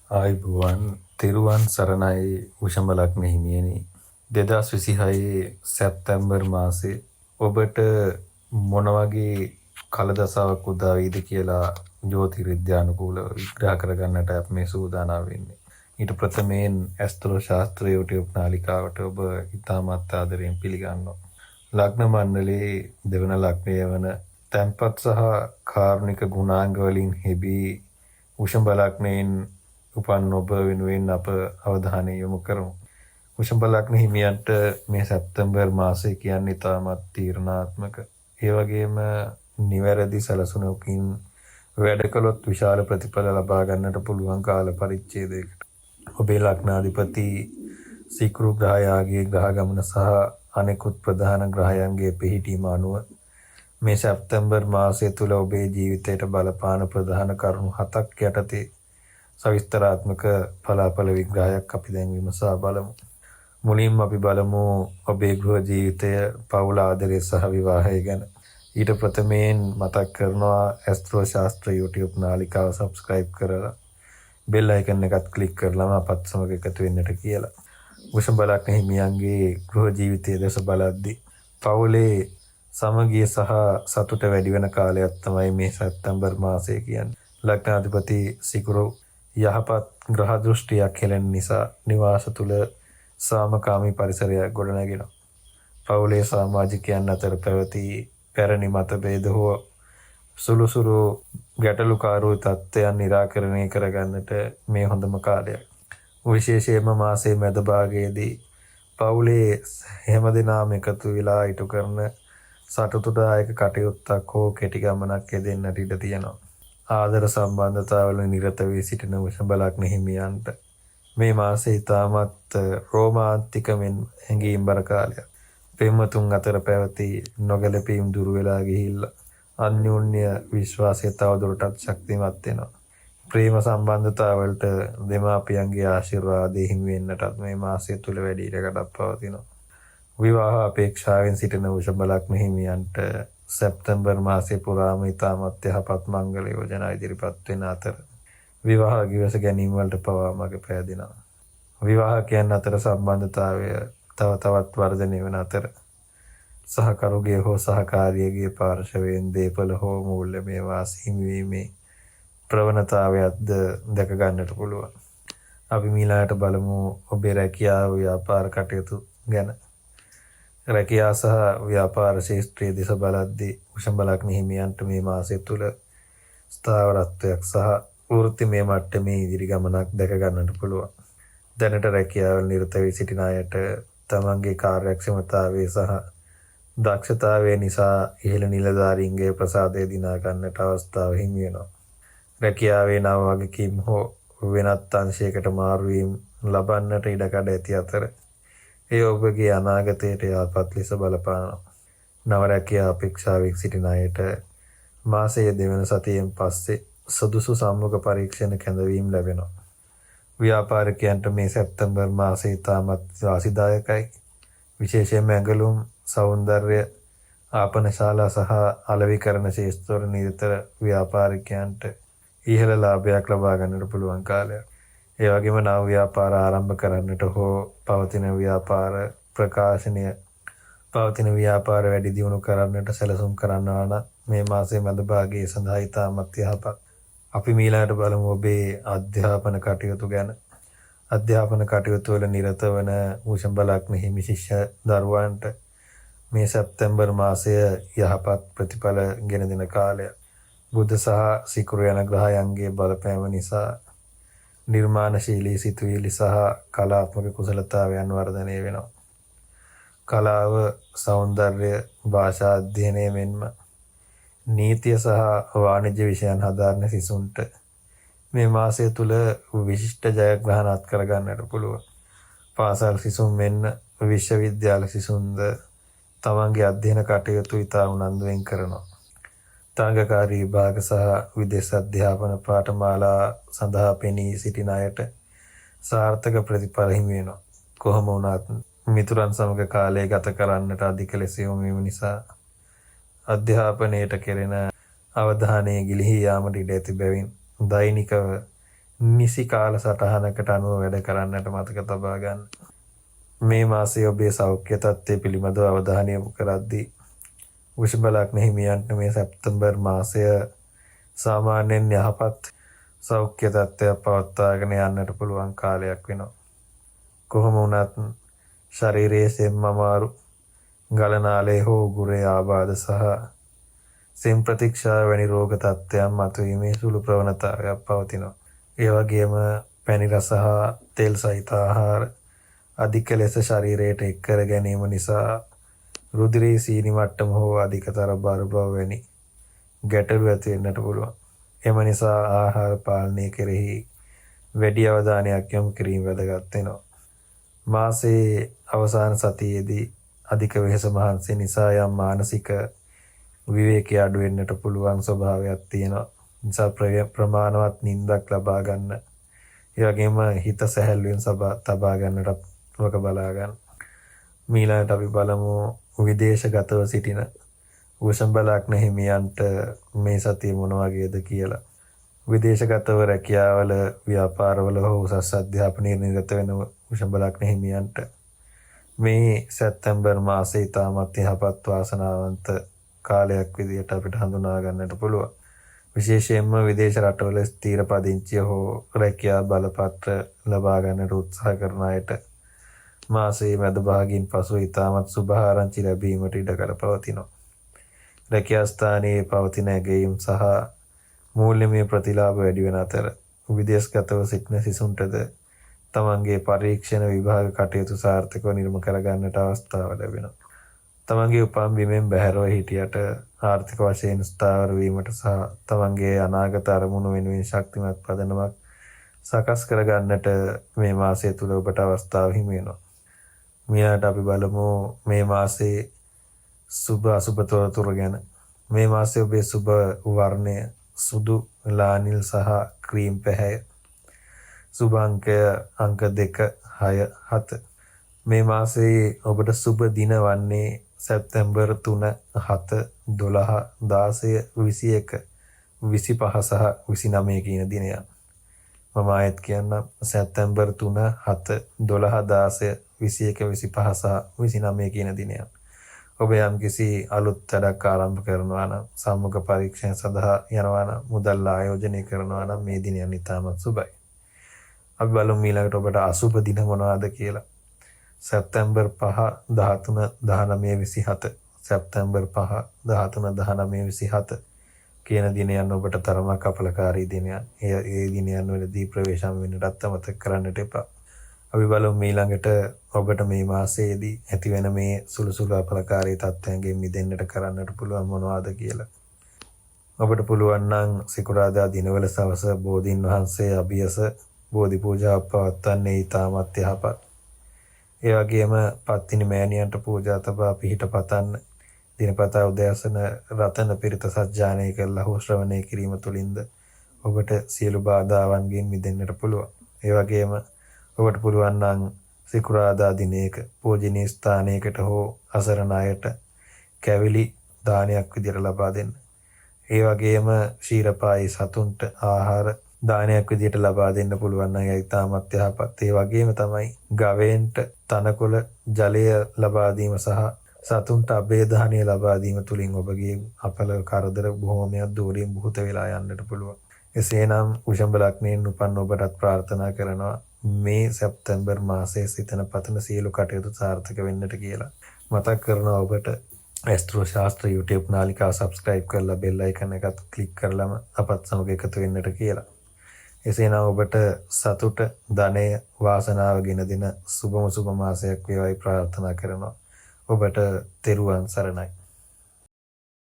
ආයුබෝවන් තිරුවන් සරණයි උෂම ලග්න හිමියනි 2026 සැප්තැම්බර් මාසේ ඔබට මොන වගේ කලදසාවක් උදා වේද කියලා ජ්‍යොතිර්විද්‍යානුකූලව විග්‍රහ කරගන්නට අපි මේ සූදානම් වෙන්නේ. ඊට ප්‍රථමයෙන් ඇස්ට්‍රෝ ශාස්ත්‍ර YouTube නාලිකාවට ඔබ ඉතාමත් ආදරයෙන් පිළිගන්නවා. ලග්න මණ්ඩලයේ දෙවන ලග්නය වන තැන්පත් සහ කාරුණික ගුණාංග වලින් හෙබී උෂම ලග්නයෙන් උපන් ඔබ වෙනුවෙන් අප අවධානය යොමු කරමු. වෘෂභ ලග්න හිමියන්ට මේ සැප්තැම්බර් මාසය කියන්නේ ඉතාමත් තීරණාත්මක. ඒ වගේම නිවැරදි සැලසුමකින් වැඩ කළොත් විශාල ප්‍රතිඵල ලබා ගන්නට පුළුවන් කාල පරිච්ඡේදයකට. ඔබේ ලග්නාධිපති සිකුරු ග්‍රහයාගේ ග්‍රහ ගමන සහ අනෙකුත් ප්‍රධාන ග්‍රහයන්ගේ පිහිටීම අනුව මේ සැප්තැම්බර් මාසය තුල ඔබේ ජීවිතයට බලපාන ප්‍රධාන කරුණු 7ක් යටතේ සවිස්තරාත්මක පලාපල විග්‍රහයක් අපි දැන් විමසා බලමු. මුලින්ම අපි බලමු ඔබේ ගෘහ ජීවිතය, පවුල ආදරය සහ විවාහය ගැන. ඊට ප්‍රථමයෙන් මතක් කරනවා ඇස්ට්‍රෝ ශාස්ත්‍ර YouTube නාලිකාව subscribe කරලා bell icon එකත් click කරලාම අපත් සමග එකතු වෙන්නට කියලා. වෘෂභ ලග්න හිමියන්ගේ ගෘහ ජීවිතයේ දැස බලද්දී පවුලේ සමගිය සහ සතුට වැඩි වෙන කාලයක් තමයි මේ සැප්තැම්බර් මාසය කියන්නේ. ලග්නාධිපති සිකුරු යහපත් ග්‍රහ දෘෂ්ටියක් හෙළෙන නිසා නිවාස තුල සාමකාමී පරිසරයක් ගොඩනැගෙනවා. පවුලේ සමාජිකයන් අතර පැවති පැරණි මතභේද හෝ සුළුසුළු ගැටලුකාරී තත්ත්වයන් निराකරණය කරගන්නට මේ හොඳම කාලයක්. විශේෂයෙන්ම මාසයේ මැද භාගයේදී පවුලේ හැමදෙනාම එකතු වෙලා ඉටු කරන සතුටුදායක කටයුත්තක් හෝ කෙටි ගමනක් යෙදෙන්නට ඉඩ තියෙනවා. ආදර සම්බන්ධතාවල නිරත වී සිටින වෘෂභ ලග්න හිමියන්ට මේ මාසය ඉතාමත් රොමාන්ටික මෙන් හැඟීම්බර කාලයක්. පෙම්වතුන් අතර පැවති නොගැලපීම් දුරු වෙලා ගිහිල්ලා අන්‍යෝන්‍ය විශ්වාසය තවදුරටත් ශක්තිමත් වෙනවා. ප්‍රේම සම්බන්ධතාවලට දෙමාපියන්ගේ ආශිර්වාදය හිමි වෙන්නටත් මේ මාසය තුල වැඩි ඉඩකඩක් පවතිනවා. විවාහ අපේක්ෂාවෙන් සිටින වෘෂභ ලග්න හිමියන්ට සැප්තැම්බර් මාසයේ පුරාම ඉතාමත් යහපත් මංගල යෝජනා ඉදිරිපත් වෙන අතර විවාහ ගිවිස ගැනීම වලට පවා මඟ පෑදෙනවා. විවාහකයන් අතර සම්බන්ධතාවය තව තවත් වර්ධනය වෙන අතර සහකරුගේ හෝ සහකාරියගේ පාර්ශවයෙන් දේපල හෝ මූල්‍යමය වාසි හිමිවීමේ ප්‍රවණතාවයක්ද දැක ගන්නට පුළුවන්. අපි මීළඟට බලමු ඔබේ රැකියාව ව්‍යාපාර කටයුතු ගැන. රැකියාව සහ ව්‍යාපාර ශාස්ත්‍රයේ දිස බලද්දී වෘෂභ ලග්න හිමියන්ට මේ මාසය තුල ස්ථාවරත්වයක් සහ වෘත්තිමය මට්ටමේ ඉදිරි ගමනක් දැක ගන්නට පුළුවන්. දැනට රැකියාවල නිරත වී සිටින අයට තමන්ගේ කාර්යක්ෂමතාවය සහ දක්ෂතාවය නිසා ඉහළ නිලධාරීන්ගේ ප්‍රසාදය දිනා ගන්නට අවස්ථාව හිමි වෙනවා. රැකියාවේ නව වගකීම් හෝ වෙනත් අංශයකට මාරු වීම ලබන්නට ඉඩකඩ ඇති අතර ඒ ඔබගේ අනාගතයට යහපත් ලෙස බලපානවා. නව රැකියාව අපේක්ෂාවෙන් සිටින අයට මාසයේ දෙවන සතියෙන් පස්සේ සුදුසු සම්මුඛ පරීක්ෂණ කැඳවීම් ලැබෙනවා. ව්‍යාපාරිකයන්ට මේ සැප්තැම්බර් මාසය ඉතාමත් වාසිදායකයි. විශේෂයෙන්ම ඇඟලුම්, සෞන්දර්ය, ආපනශාලා සහ අලෙවිකරණ ශාස්ත්‍රවල නිරත ව්‍යාපාරිකයන්ට ඉහළ ලාභයක් ලබා ගන්නට පුළුවන් කාලයක්. ඒ වගේම නව ව්‍යාපාර ආරම්භ කරන්නට හෝ පවතින ව්‍යාපාර වැඩි දියුණු කරන්නට සැලසුම් කරනවා නම් මේ මාසයේ මැද භාගයේ සඳහා ඉතාමත් යහපත්. අපි මීළඟට බලමු ඔබේ අධ්‍යාපන කටයුතු ගැන. අධ්‍යාපන කටයුතු වල නිරත වන වෘෂභ ලග්න හිමි ශිෂ්‍ය දරුවන්ට මේ සැප්තැම්බර් මාසය යහපත් ප්‍රතිඵල ගෙන දෙන කාලයක්. බුධ සහ සිකුරු යන ග්‍රහයන්ගේ බලපෑම නිසා නිර්මාණශීලී සිතුවිලි සහ කලාත්මක කුසලතාවයන් වර්ධනය වෙනවා. කලාව, සෞන්දර්ය, භාෂා අධ්‍යයනය මෙන්ම නීතිය සහ වාණිජ්‍ය විෂයන් හදාරන සිසුන්ට මේ මාසය තුල විශිෂ්ට ජයග්‍රහණ අත් කර ගන්නට පුළුවන්. පාසල් සිසුන් මෙන්ම විශ්වවිද්‍යාල සිසුන්ද තමන්ගේ අධ්‍යයන කටයුතු ඉතා උනන්දුවෙන් කරනවා. තරඟකාරී විභාග සහ විදේශ අධ්‍යාපන පාඨමාලා සඳහා පෙනී සිටින අයට සාර්ථක ප්‍රතිඵල හිමි වෙනවා. කොහොම වුණත් මිතුරන් සමග කාලය ගත කරන්නට අධික ලෙස යොමු වීම නිසා අධ්‍යාපනයට කෙරෙන අවධානය ගිලිහී යාමට ඉඩ ඇති බැවින් දෛනිකව නිසි කාල සටහනකට අනුව වැඩ කරන්නට මතක තබා ගන්න. මේ මාසයේ ඔබේ සෞඛ්‍ය තත්ත්වය පිළිබඳව අවධානය යොමු කරද්දී වෘෂභ ලග්න හිමියන්ට මේ සැප්තැම්බර් මාසය සාමාන්‍යයෙන් යහපත් සෞඛ්‍ය තත්ත්වයක් පවත්වාගෙන යන්නට පුළුවන් කාලයක් වෙනවා. කොහොම වුණත් ශරීරයේ සෙම් අමාරු, ගලනාලයේ හෝ උගුරේ ආබාධ සහ සෙම් ප්‍රතික්ෂාව වැනි රෝග තත්ත්වයන් මතුවීමේ සුළු ප්‍රවණතාවයක් පවතිනවා. ඒ වගේම පැණි රස හා තෙල් සහිත ආහාර අධික ලෙස ශරීරයට එක් කර ගැනීම නිසා රුධිරයේ සීනි මට්ටම හෝ අධිකතර බර බව වැනි ගැටලු ඇති වෙන්නට පුළුවන්. එම නිසා ආහාර පාලනය කෙරෙහි වැඩි අවධානයක් යොමු කිරීම වැදගත් වෙනවා. මාසයේ අවසාන සතියේදී අධික වෙහෙස මහන්සිය නිසා යම් මානසික විවේකයේ අඩු වෙන්නට පුළුවන් ස්වභාවයක් තියෙනවා. නිසා ප්‍රමාණවත් නිින්දක් ලබා ගන්න. ඒ වගේම හිත සැහැල්ලුවෙන් තබා ගන්නට වක බලා ගන්න. මීළඟට අපි බලමු විදේශගතව සිටින වෘෂභ ලග්න හිමියන්ට මේ සතිය මොන වගේද කියලා. විදේශගතව රැකියාවල, ව්‍යාපාරවල හෝ උසස් අධ්‍යාපනයේ නිරත වෙන වෘෂභ ලග්න හිමියන්ට මේ සැප්තැම්බර් මාසයේ ඉතාමත් යහපත් වාසනාවන්ත කාලයක් විදිහට අපිට හඳුනා ගන්නට පුළුවන්. විශේෂයෙන්ම විදේශ රටවල ස්ථිර පදිංචිය හෝ රැකියා බලපත්‍ර ලබා ගන්නට උත්සාහ කරන අයට මාසයේ මැද භාගින් පසු ඉතාමත් සුභ ආරංචි ලැබීමට ඉඩකඩ පවතිනවා. රැකියා ස්ථානයේ පවතින ඇගයීම් සහ මූල්‍යමය ප්‍රතිලාභ වැඩි වෙන අතර විදේශගතව සිටින සිසුන්ටද තමන්ගේ පරීක්ෂණ විභාග කටයුතු සාර්ථකව නිර්ම කර ගන්නට අවස්ථාව ලැබෙනවා. තමන්ගේ උපන් බිමෙන් බැහැරව හිටියට ආර්ථික වශයෙන් ස්ථාවර වීමට සහ තමන්ගේ අනාගත අරමුණු වෙනුවෙන් ශක්තිමත් පදනමක් සකස් කර ගන්නට මේ මාසය තුල ඔබට අවස්ථාව හිමි වෙනවා. ඊළඟට අපි බලමු මේ මාසයේ සුභ අසුභ තොරතුරු ගැන. මේ මාසයේ ඔබේ සුභ වර්ණය සුදු, ලානිල් සහ ක්‍රීම් පැහැය. සුභ අංකය අංක 2, 6, 7. මේ මාසයේ ඔබට සුභ දින වන්නේ සැප්තැම්බර් 3, 7, 12, 16, 21, 25 සහ 29 කියන දිනයන්. මම ආයෙත් කියන්නම්. සැප්තැම්බර් 3, 7, 12, 16, 21, 25 සහ 29 කියන දිනයන්. ඔබ යම්කිසි අලුත් වැඩක් ආරම්භ කරනවා නම්, සම්මුඛ පරීක්ෂණ සඳහා යනවා නම්, මුදල් ආයෝජනය කරනවා නම් මේ දිනයන් ඉතාමත් සුබයි. අපි බලමු ඊළඟට ඔබට අසුබ දින මොනවාද කියලා. සැප්තැම්බර් 5, 13, 19, 27. සැප්තැම්බර් 5, 13, 19, 27 කියන දිනයන් ඔබට තරමක් අපලකාරී දිනයන්. ඒ දිනයන් වලදී ප්‍රවේශම් වෙන්නට අමතක කරන්නට එපා. අපි බලමු ඊළඟට ඔබට මේ මාසයේදී ඇති වෙන මේ සුළු සුළු අපලකාරී තත්ත්වයන්ගෙන් මිදෙන්නට කරන්නට පුළුවන් මොනවාද කියලා. ඔබට පුළුවන් නම් සිකුරාදා දිනවල සවස බෝධීන් වහන්සේ අභියස බෝධි පූජාවක් පවත්වන්නේ ඉතාමත් යහපත්. ඒ වගේම පත්තිනි මෑණියන්ට පූජා තබා පිහිට පතන්න. දිනපතා උදෑසන රතන පිරිත සජ්ජායනය කරලා හෝ ශ්‍රවණය කිරීම තුළින්ද ඔබට සියලු බාධාවන්ගෙන් මිදෙන්නට පුළුවන්. ඒ වගේම ඔබට පුළුවන් නම් සිකුරාදා දිනයක පූජනීය ස්ථානයකට හෝ අසරණ අයට කැවිලි දානයක් විදියට ලබා දෙන්න. ඒ වගේම ශීරපායි සතුන්ට ආහාර දානයක් විදියට ලබා දෙන්න පුළුවන් නම් ඒක තාමත් යහපත්. ඒ වගේම තමයි ගවයන්ට තනකොළ ජලය ලබා දීම සහ සතුන්ට අබේධානය ලබා දීම තුලින් ඔබගේ අපල කරදර බොහෝමයක් දුරින් බුත වෙලා යන්නට පුළුවන්. එසේනම් වෘෂභ ලග්නයෙන් උපන් ඔබටත් ප්‍රාර්ථනා කරනවා මේ සැප්තැම්බර් මාසයේ සිතන පතන සියලු කටයුතු සාර්ථක වෙන්නට කියලා. මතක් කරනවා ඔබට ඇස්ට්‍රෝ ශාස්ත්‍ර YouTube නාලිකාව subscribe කරලා bell icon එකත් click කරලම අපත් සමග එකතු වෙන්නට කියලා. එසේනම් ඔබට සතුට, ධනය, වාසනාව ගෙන දෙන සුබම සුබ මාසයක් වේවායි ප්‍රාර්ථනා කරනවා. ඔබට තෙරුවන් සරණයි.